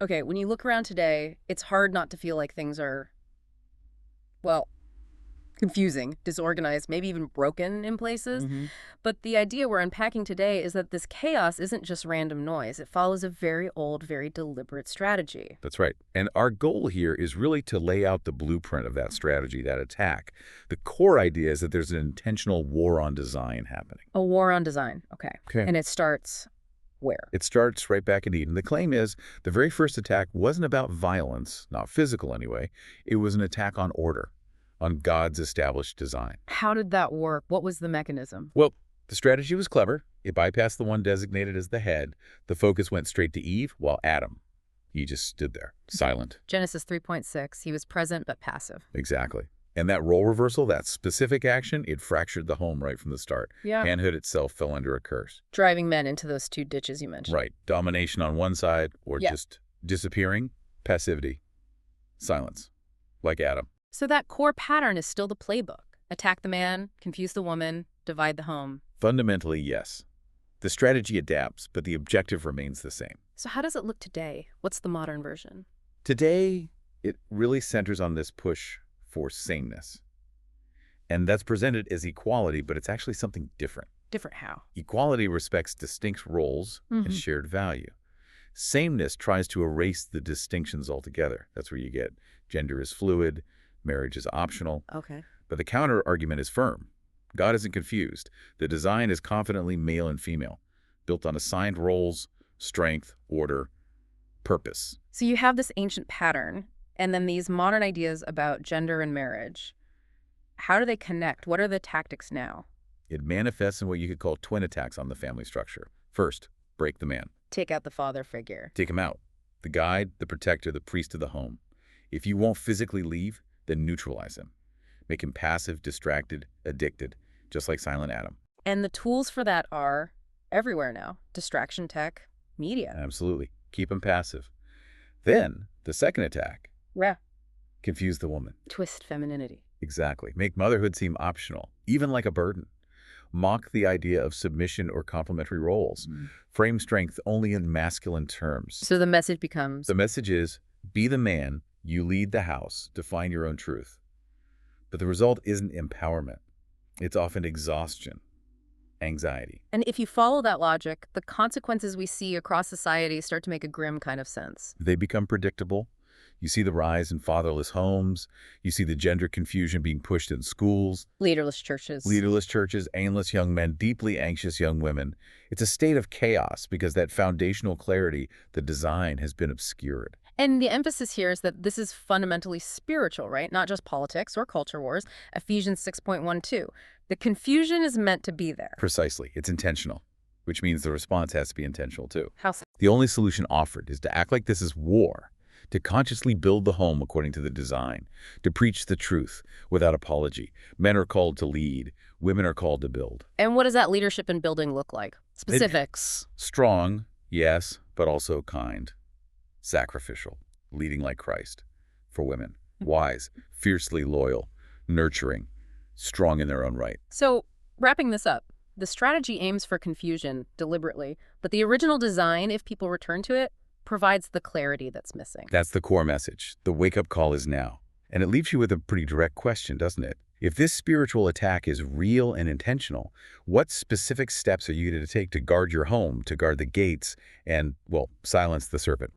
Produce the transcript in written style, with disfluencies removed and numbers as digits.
Okay, when you look around today, it's hard not to feel like things are, well, confusing, disorganized, maybe even broken in places. hmm But the idea we're unpacking today is that this chaos isn't just random noise. It follows a very old, very deliberate strategy. That's right. And our goal here is really to lay out the blueprint of that strategy, that attack. The core idea is that there's an intentional war on design happening. A war on design. Okay. Okay. And it starts where? It starts right back in Eden. The claim is the very first attack wasn't about violence, not physical anyway. It was an attack on order, on God's established design. How did that work? What was the mechanism? Well, the strategy was clever. It bypassed the one designated as the head. The focus went straight to Eve, while Adam, he just stood there, silent. Genesis 3.6, he was present but passive. Exactly. And that role reversal, that specific action, it fractured the home right from the start. Yeah. Manhood itself fell under a curse. Driving men into those two ditches you mentioned. Right. Domination on one side, or Yeah. just disappearing. Passivity. Silence. Like Adam. So that core pattern is still the playbook. Attack the man, confuse the woman, divide the home. Fundamentally, yes. The strategy adapts, but the objective remains the same. So how does it look today? What's the modern version? Today, it really centers on this push for sameness. And that's presented as equality, but it's actually something different. Different how? Equality respects distinct roles and shared value. Sameness tries to erase the distinctions altogether. That's where you get gender is fluid, marriage is optional. Okay. But the counter-argument is firm. God isn't confused. The design is confidently male and female, built on assigned roles, strength, order, purpose. So you have this ancient pattern, and then these modern ideas about gender and marriage. How do they connect? What are the tactics now? It manifests in what you could call twin attacks on the family structure. First, break the man. Take out the father figure. Take him out. The guide, the protector, the priest of the home. If you won't physically leave, then neutralize him. Make him passive, distracted, addicted, just like Silent Adam. And the tools for that are everywhere now. Distraction tech, media. Absolutely. Keep him passive. Then, the second attack, Yeah. confuse the woman. Twist femininity. Exactly. Make motherhood seem optional, even like a burden. Mock the idea of submission or complementary roles. Frame strength only in masculine terms. So the message becomes, The message is, be the man, you lead the house, define your own truth. But the result isn't empowerment. It's often exhaustion, anxiety. and if you follow that logic, the consequences we see across society start to make a grim kind of sense. They become predictable. You see the rise in fatherless homes. You see the gender confusion being pushed in schools. Leaderless churches. Leaderless churches, aimless young men, deeply anxious young women. It's a state of chaos because that foundational clarity, the design, has been obscured. And the emphasis here is that this is fundamentally spiritual, right? Not just politics or culture wars. Ephesians 6.12. The confusion is meant to be there. Precisely. It's intentional, which means the response has to be intentional too. How so? The only solution offered is to act like this is war, to consciously build the home according to the design, to preach the truth without apology. Men are called to lead. Women are called to build. And what does that leadership in building look like? Specifics. Strong, yes, but also kind. Sacrificial, leading like Christ. For women, wise, fiercely loyal, nurturing, strong in their own right. So, wrapping this up, the strategy aims for confusion deliberately, but the original design, if people return to it, provides the clarity that's missing. That's the core message. The wake-up call is now. And it leaves you with a pretty direct question, doesn't it? If this spiritual attack is real and intentional, what specific steps are you going to take to guard your home, to guard the gates, and, well, silence the serpent?